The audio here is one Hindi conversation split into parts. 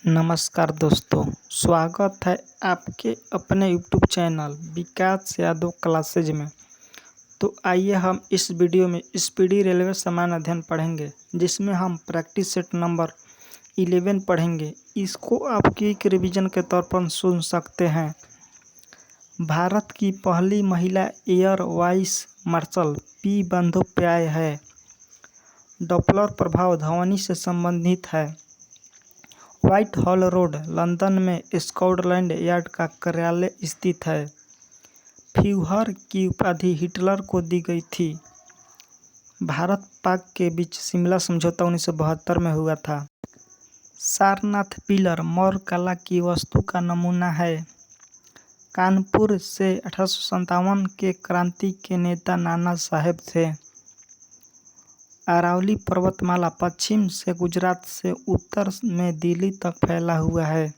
नमस्कार दोस्तों, स्वागत है आपके अपने यूट्यूब चैनल विकास यादव क्लासेज में। तो आइए हम इस वीडियो में स्पीडी रेलवे सामान्य अध्ययन पढ़ेंगे, जिसमें हम प्रैक्टिस सेट नंबर 11 पढ़ेंगे। इसको आप क्विक रिवीजन के तौर पर सुन सकते हैं। भारत की पहली महिला air vice marshal P Bandopadhyay है। डॉपलर प्रभाव ध्वनि से संबंधित है। व्हाइट हॉल रोड, लंदन में स्कॉटलैंड यार्ड का कार्यालय स्थित है। फ्यूहर की उपाधि हिटलर को दी गई थी। भारत पाक के बीच शिमला समझौता 1972 में हुआ था। सारनाथ पिलर मौर्य कला की वस्तु का नमूना है। कानपुर से 1857 के क्रांति के नेता नाना साहेब थे। अरावली पर्वतमाला पश्चिम से गुजरात से उत्तर में दिल्ली तक फैला हुआ है।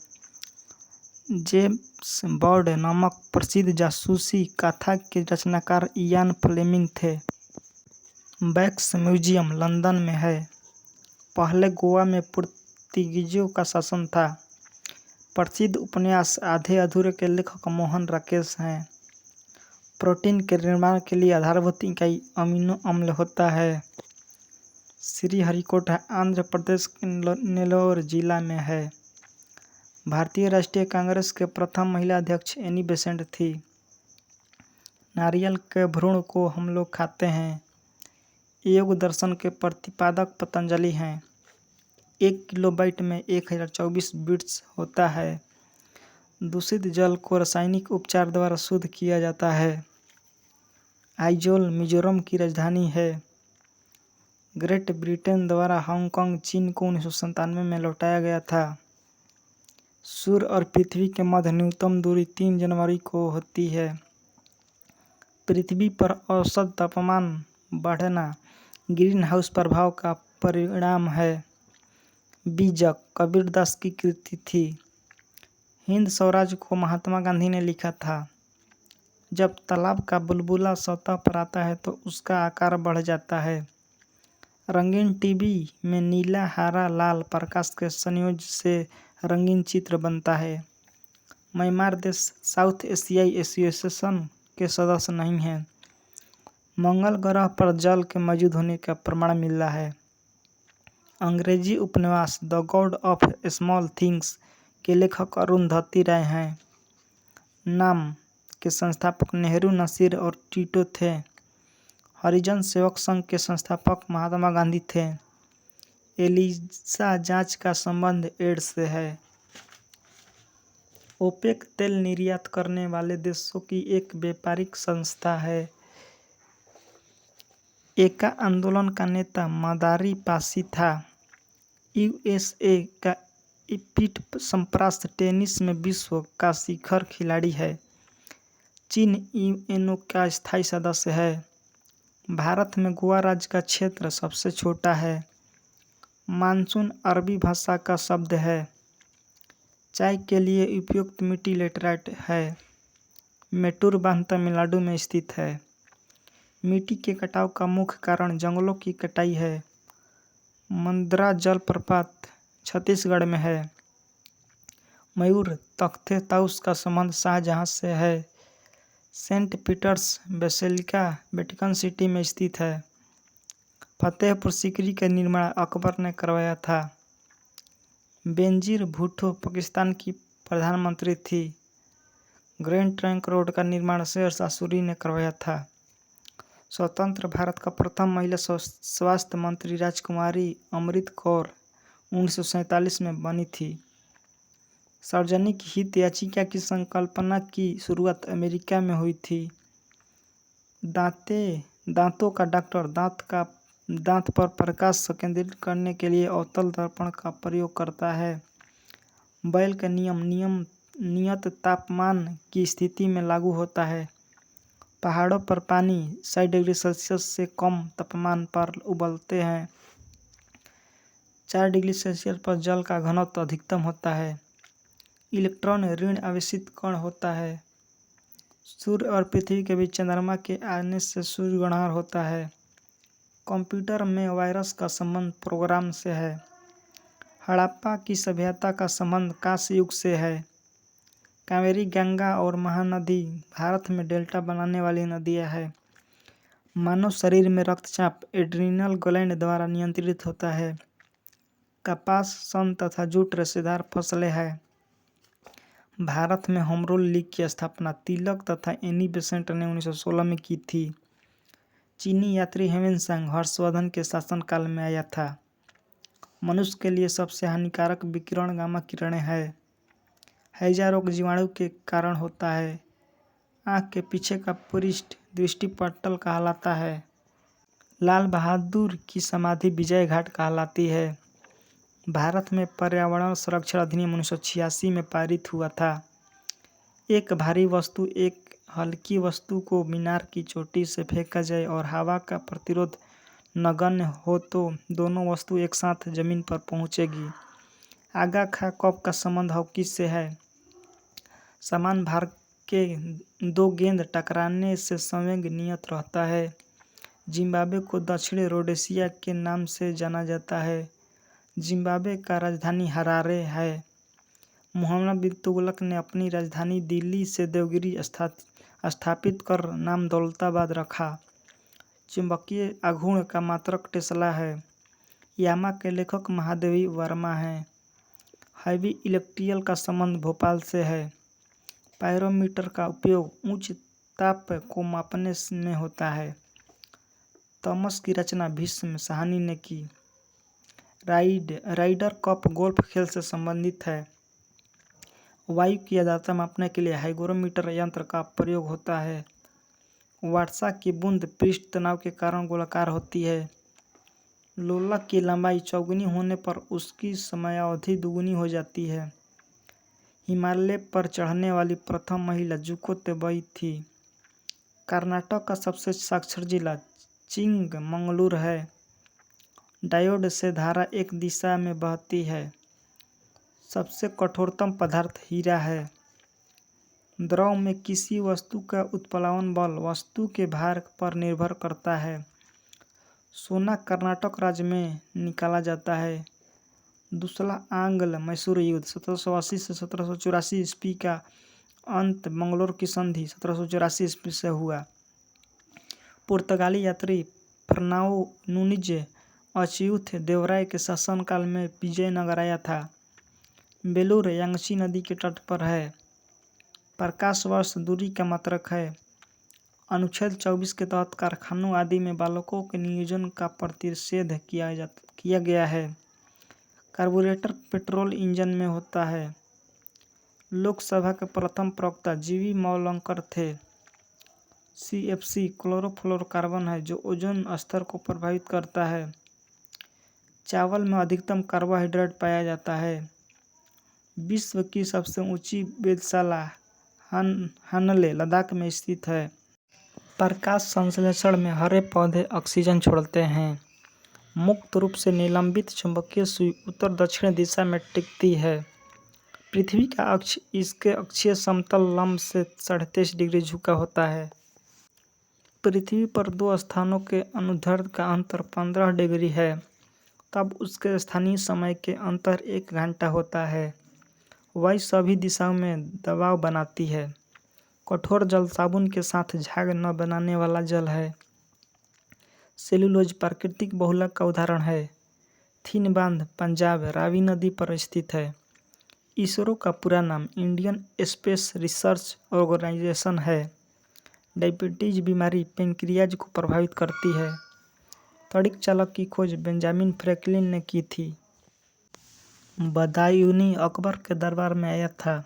जेम्स बॉन्ड नामक प्रसिद्ध जासूसी कथा के रचनाकार इयान फ्लेमिंग थे। वैक्स म्यूजियम लंदन में है। पहले गोवा में पुर्तगीजों का शासन था। प्रसिद्ध उपन्यास आधे अधूरे के लेखक मोहन राकेश हैं। प्रोटीन के निर्माण के लिए आधारभूत इकाई अमीनो अम्ल होता है। श्रीहरिकोटा आंध्र प्रदेश के नेल्लोर जिला में है। भारतीय राष्ट्रीय कांग्रेस के प्रथम महिला अध्यक्ष एनी बेसेंट थी। नारियल के भ्रूण को हम लोग खाते हैं। योग दर्शन के प्रतिपादक पतंजलि हैं। 1 किलोबाइट में 1024 बिट्स होता है। दूषित जल को रासायनिक उपचार द्वारा शुद्ध किया जाता है। आइजोल मिजोरम की राजधानी है। ग्रेट ब्रिटेन द्वारा हांगकांग चीन को 1997 में लौटाया गया था। सूर्य और पृथ्वी के मध्य न्यूनतम दूरी 3 जनवरी को होती है। पृथ्वी पर औसत तापमान बढ़ना ग्रीन हाउस प्रभाव का परिणाम है। बीजक कबीरदास की कृति थी। हिंद स्वराज को महात्मा गांधी ने लिखा था। जब तालाब का बुलबुला सतह पर आता है तो उसका आकार बढ़ जाता है। रंगीन टीवी में नीला, हरा, लाल प्रकाश के संयोजन से रंगीन चित्र बनता है। म्यांमार देश साउथ एशियाई एसोसिएशन के सदस्य नहीं है। मंगल ग्रह पर जल के मौजूद होने का प्रमाण मिला है। अंग्रेजी उपन्यास the God of small things के लेखक अरुंधति राय हैं। नाम के संस्थापक नेहरू, नसीर और टीटो थे। हरिजन सेवक संघ के संस्थापक महात्मा गांधी थे। एलिसा जांच का संबंध एड्स से है। ओपेक तेल निर्यात करने वाले देशों की एक व्यापारिक संस्था है। एका आंदोलन का नेता मदारी पासी था। यूएसए का पीट सम्प्रास टेनिस में विश्व का शिखर खिलाड़ी है। चीन यूएनओ का स्थायी सदस्य है। भारत में गोवा राज्य का क्षेत्र सबसे छोटा है। मानसून अरबी भाषा का शब्द है। चाय के लिए उपयुक्त मिट्टी लेटराइट है। मेटूर बांध तमिलनाडु में स्थित है। मिट्टी के कटाव का मुख्य कारण जंगलों की कटाई है। मंद्रा जलप्रपात छत्तीसगढ़ में है। मयूर तख्ते ताउस का संबंध शाहजहां से है। Saint Peter's Basilica Vatican City में स्थित है। फतेहपुर सीकरी का निर्माण अकबर ने करवाया था। बेनजीर भुट्टो पाकिस्तान की प्रधानमंत्री थी। ग्रैंड ट्रंक रोड का निर्माण शेरशाह सूरी ने करवाया था। स्वतंत्र भारत का प्रथम महिला स्वास्थ्य मंत्री राजकुमारी अमृत कौर 1947 में बनी थी। सार्वजनिक हित याचिका की संकल्पना की शुरुआत अमेरिका में हुई थी। दांतों का डॉक्टर दांत पर प्रकाश संकेंद्रित करने के लिए अवतल दर्पण का प्रयोग करता है। बैल का नियम नियत तापमान की स्थिति में लागू होता है। पहाड़ों पर पानी 60 डिग्री सेल्सियस से कम तापमान पर उबलते हैं। 4 डिग्री सेल्सियस पर जल का घनत्व अधिकतम होता है। इलेक्ट्रॉन ऋण आवेशित कण होता है। सूर्य और पृथ्वी के बीच चंद्रमा के आने से सूर्य ग्रहण होता है। कंप्यूटर में वायरस का संबंध प्रोग्राम से है। हड़प्पा की सभ्यता का संबंध कांस्य युग से है। कावेरी, गंगा और महानदी भारत में डेल्टा बनाने वाली नदियां हैं। मानव शरीर में रक्तचाप एड्रिनल ग्लैंड द्वारा नियंत्रित होता है। कपास, सन तथा जूट रेशेदार फसलें हैं। भारत में होम रूल लीग की स्थापना तिलक तथा एनी बेसेंट ने 1916 में की थी। चीनी यात्री ह्वेनसांग हर्षवर्धन के शासनकाल में आया था। मनुष्य के लिए सबसे हानिकारक विकिरण गामा किरणें हैं। हैजा रोग जीवाणु के कारण होता है। आँख के पीछे का पृष्ठ दृष्टिपटल कहलाता है। लाल बहादुर की समाधि विजय घाट कहलाती है। भारत में पर्यावरण संरक्षण अधिनियम 1986 में पारित हुआ था। एक भारी वस्तु एक हल्की वस्तु को मीनार की चोटी से फेंका जाए और हवा का प्रतिरोध नगण्य हो तो दोनों वस्तु एक साथ जमीन पर पहुंचेगी। आगा खा कप का संबंध हॉकी से है। समान भार के दो गेंद टकराने से संवेग नियत रहता है। जिम्बाब्वे को दक्षिणी रोडेशिया के नाम से जाना जाता है। जिम्बाब्वे का राजधानी हरारे है। मुहम्मद बिन तुगलक ने अपनी राजधानी दिल्ली से देवगिरी स्थापित कर नाम दौलताबाद रखा। चुंबकीय आघूर्ण का मात्रक टेस्ला है। यामा के लेखक महादेवी वर्मा हैं। हैवी इलेक्ट्रियल का संबंध भोपाल से है। पायरोमीटर का उपयोग उच्च ताप को मापने में होता है। थॉमस की रचना भीष्म साहनी ने की। राइडर कप गोल्फ खेल से संबंधित है। वायु की आर्द्रता मापने के लिए हाइग्रोमीटर यंत्र का प्रयोग होता है। वर्षा की बूंद पृष्ठ तनाव के कारण गोलाकार होती है। लोलक की लंबाई चौगुनी होने पर उसकी समयावधि दुगुनी हो जाती है। हिमालय पर चढ़ने वाली प्रथम महिला जुको तेबई थी। कर्नाटक का सबसे साक्षर जिला चिंगमंगलूर है। डायोड से धारा एक दिशा में बहती है। सबसे कठोरतम पदार्थ हीरा है। द्रव में किसी वस्तु का उत्प्लावन बल वस्तु के भार पर निर्भर करता है। सोना कर्नाटक राज्य में निकाला जाता है। दूसरा आंग्ल मैसूर युद्ध 1780 से 1784 ईस्वी का अंत मंगलोर की संधि 1784 ईस्वी से हुआ। पुर्तगाली यात्री फर्नाओ नूनीज अच्युत देवराय के शासनकाल में विजयनगर आया था। बेलूर यांगची नदी के तट पर है। प्रकाश वर्ष दूरी का मात्रक है। अनुच्छेद 24 के तहत कारखानों आदि में बालकों के नियोजन का प्रतिषेध किया गया है। कार्बोरेटर पेट्रोल इंजन में होता है। लोकसभा के प्रथम प्रवक्ता जीवी मौलंकर थे। CFC क्लोरोफ्लोरोकार्बन है जो ओजोन स्तर को प्रभावित करता है। चावल में अधिकतम कार्बोहाइड्रेट पाया जाता है। विश्व की सबसे ऊंची वेधशाला हानले लद्दाख में स्थित है। प्रकाश संश्लेषण में हरे पौधे ऑक्सीजन छोड़ते हैं। मुक्त रूप से निलंबित चुंबकीय सुई उत्तर दक्षिण दिशा में टिकती है। पृथ्वी का अक्ष इसके अक्षीय समतल लंब से 23.5 डिग्री झुका होता है। पृथ्वी पर दो स्थानों के अनुदैर्ध्य का अंतर 15 डिग्री है, तब उसके स्थानीय समय के अंतर 1 घंटा होता है। वायु सभी दिशाओं में दबाव बनाती है। कठोर जल साबुन के साथ झाग न बनाने वाला जल है। सेलुलोज प्राकृतिक बहुलक का उदाहरण है। थिन बांध पंजाब रावी नदी पर स्थित है। इसरो का पूरा नाम इंडियन स्पेस रिसर्च ऑर्गेनाइजेशन है। डायबिटीज बीमारी पेनक्रियाज को प्रभावित करती है। तड़िक चालक की खोज बेंजामिन फ्रैंकलिन ने की थी। बदायूनी अकबर के दरबार में आया था।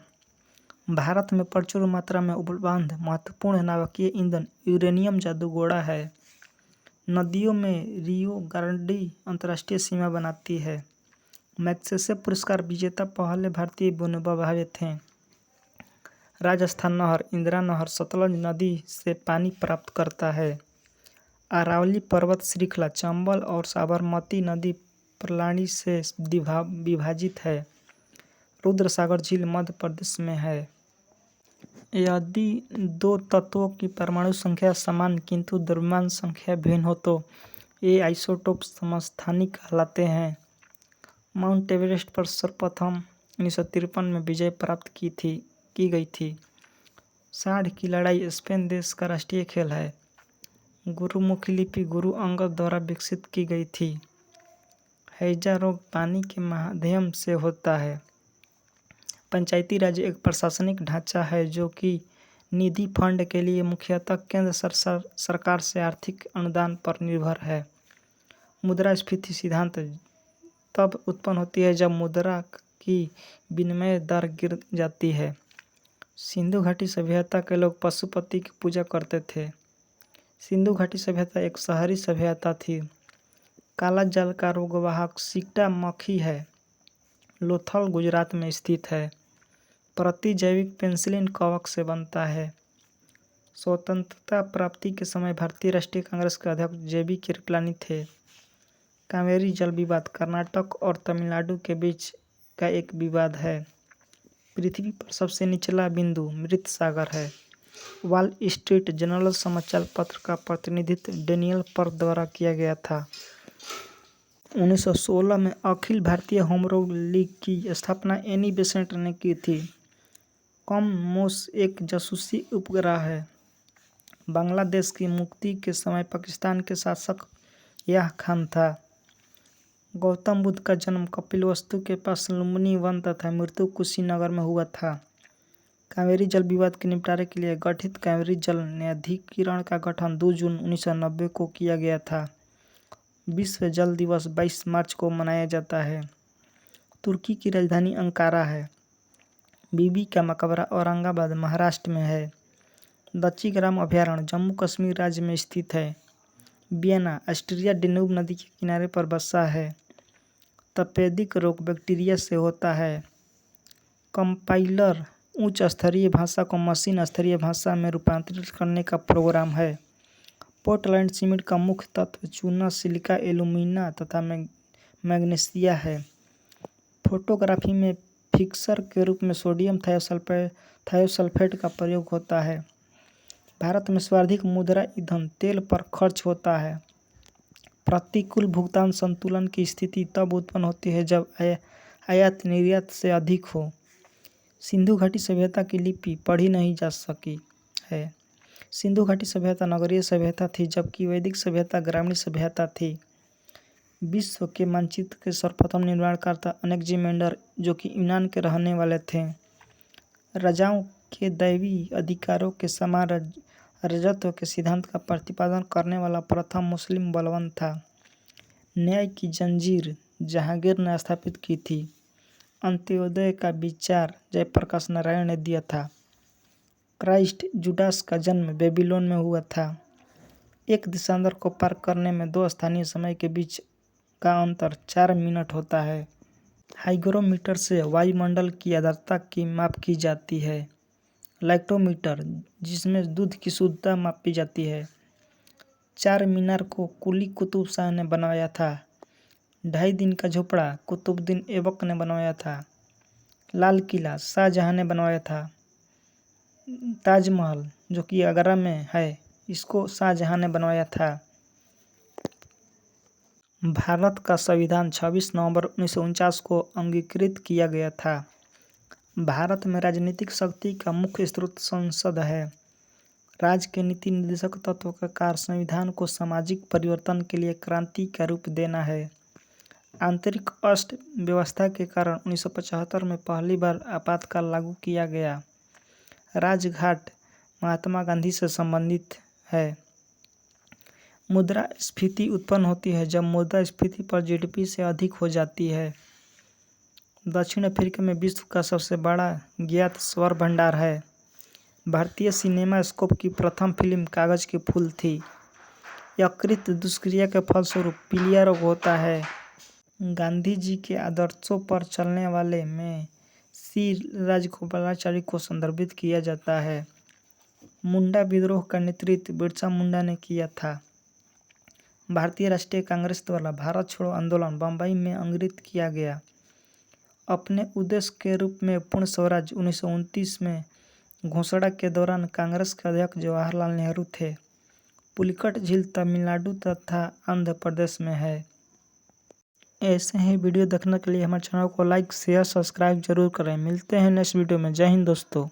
भारत में प्रचुर मात्रा में उपलब्ध महत्वपूर्ण नाभिकीय ईंधन यूरेनियम जादूगोड़ा है। नदियों में रियो ग्रांडी अंतर्राष्ट्रीय सीमा बनाती है। मैग्सेसे पुरस्कार विजेता पहले भारतीय बोनेबा भावे थे। राजस्थान नहर इंदिरा नहर सतलज नदी से पानी प्राप्त करता है। अरावली पर्वत श्रृंखला चंबल और साबरमती नदी प्रणाली से विभाजित है। रुद्रसागर झील मध्य प्रदेश में है। यदि दो तत्वों की परमाणु संख्या समान किंतु द्रव्यमान संख्या भिन्न हो तो ये आइसोटोप समस्थानिक कहलाते हैं। माउंट एवरेस्ट पर सर्वप्रथम 1953 में विजय प्राप्त की गई थी। साँढ़ की लड़ाई स्पेन देश का राष्ट्रीय खेल है। गुरुमुखी लिपि गुरु अंगद द्वारा विकसित की गई थी। हैजा रोग पानी के माध्यम से होता है। पंचायती राज एक प्रशासनिक ढांचा है जो कि निधि फंड के लिए मुख्यतः केंद्र सरकार से आर्थिक अनुदान पर निर्भर है। मुद्रास्फीति सिद्धांत तब उत्पन्न होती है जब मुद्रा की विनिमय दर गिर जाती है। सिंधु घाटी सभ्यता के लोग पशुपति की पूजा करते थे। सिंधु घाटी सभ्यता एक शहरी सभ्यता थी। काला जल का रोगवाहक सिक्टा मक्खी है। लोथल गुजरात में स्थित है। प्रतिजैविक पेनिसिलिन कवक से बनता है। स्वतंत्रता प्राप्ति के समय भारतीय राष्ट्रीय कांग्रेस के अध्यक्ष JB कृपलानी थे। कावेरी जल विवाद कर्नाटक और तमिलनाडु के बीच का एक विवाद है। पृथ्वी पर सबसे निचला बिंदु मृत सागर है। वॉल स्ट्रीट जर्नल समाचार पत्र का प्रतिनिधित्व डेनियल पर्क द्वारा किया गया था। 1916 में Akhil Bharatiya home rule league की स्थापना एनी बेसेंट ने की थी। कमोस एक जासूसी उपग्रह है। बांग्लादेश की मुक्ति के समय पाकिस्तान के शासक याह खान था। गौतम बुद्ध का जन्म कपिलवस्तु के पास लुम्बिनी वन तथा मृत्यु कुशीनगर में हुआ था। कावेरी जल विवाद के निपटारे के लिए गठित कावेरी जल न्यायाधिकरण का गठन 2 जून 1990 को किया गया था। विश्व जल दिवस 22 मार्च को मनाया जाता है। तुर्की की राजधानी अंकारा है। बीबी का मकबरा औरंगाबाद महाराष्ट्र में है। दच्चीग्राम अभयारण्य जम्मू कश्मीर राज्य में स्थित है। वियना ऑस्ट्रिया डेन्यूब नदी के किनारे पर बसा है। तपेदिक रोग बैक्टीरिया से होता है। कंपाइलर उच्च स्तरीय भाषा को मशीन स्तरीय भाषा में रूपांतरित करने का प्रोग्राम है। पोर्टलैंड सीमेंट का मुख्य तत्व चूना, सिलिका, एल्यूमिना तथा मैग्नीशिया है। फोटोग्राफी में फिक्सर के रूप में सोडियम थायोसल्फेट का प्रयोग होता है। भारत में सर्वाधिक मुद्रा ईंधन तेल पर खर्च होता है। प्रतिकूल भुगतान संतुलन की स्थिति तब उत्पन्न होती है जब आयात निर्यात से अधिक हो। सिंधु घाटी सभ्यता की लिपि पढ़ी नहीं जा सकी है। सिंधु घाटी सभ्यता नगरीय सभ्यता थी जबकि वैदिक सभ्यता ग्रामीण सभ्यता थी। विश्व के मानचित्र के सर्वप्रथम निर्माणकर्ता अलेक्जेंडर जो कि यूनान के रहने वाले थे। राजाओं के दैवी अधिकारों के समान राजत्व के सिद्धांत का प्रतिपादन करने वाला प्रथम मुस्लिम बलवंत था। न्याय की जंजीर जहांगीर ने स्थापित की थी। अंत्योदय का विचार जयप्रकाश नारायण ने दिया था। क्राइस्ट जुडास का जन्म बेबीलोन में हुआ था। एक देशांतर को पार करने में 2 स्थानीय समय के बीच का अंतर 4 मिनट होता है। हाइग्रोमीटर से वायुमंडल की आर्द्रता की माप की जाती है। लैक्टोमीटर जिसमें दूध की शुद्धता मापी जाती है। 4 मीनार को कुली कुतुब शाह ने बनवाया था। 2.5 दिन का झोपड़ा कुतुबुद्दीन ऐबक ने बनवाया था। लाल किला शाहजहां ने बनवाया था। ताजमहल जो कि आगरा में है इसको शाहजहां ने बनवाया था। भारत का संविधान 26 नवंबर 1949 को अंगीकृत किया गया था। भारत में राजनीतिक शक्ति का मुख्य स्रोत संसद है। राज्य के नीति निर्देशक तत्व का कार्य संविधान को सामाजिक परिवर्तन के लिए क्रांति का रूप देना है। आंतरिक अर्थव्यवस्था के कारण 1975 में पहली बार आपातकाल लागू किया गया। राजघाट महात्मा गांधी से संबंधित है। मुद्रास्फीति उत्पन्न होती है जब मुद्रास्फीति पर GDP से अधिक हो जाती है। दक्षिण अफ्रीका में विश्व का सबसे बड़ा ज्ञात स्वर भंडार है। भारतीय सिनेमा स्कोप की प्रथम फिल्म कागज के फूल थी। यकृत दुष्क्रिया के फलस्वरूप पीलिया रोग होता है। गांधी जी के आदर्शों पर चलने वाले में श्री राजगोपालाचारी को संदर्भित किया जाता है। मुंडा विद्रोह का नेतृत्व बिरसा मुंडा ने किया था। भारतीय राष्ट्रीय कांग्रेस द्वारा भारत छोड़ो आंदोलन बंबई में अंगित किया गया। अपने उद्देश्य के रूप में पूर्ण स्वराज 1929 में घोषणा के दौरान कांग्रेस के अध्यक्ष जवाहरलाल नेहरू थे। पुलिकट झील तमिलनाडु तथा आंध्र प्रदेश में है। ऐसे ही वीडियो देखने के लिए हमारे चैनल को लाइक शेयर सब्सक्राइब जरूर करें। मिलते हैं नेक्स्ट वीडियो में। जय हिंद दोस्तों।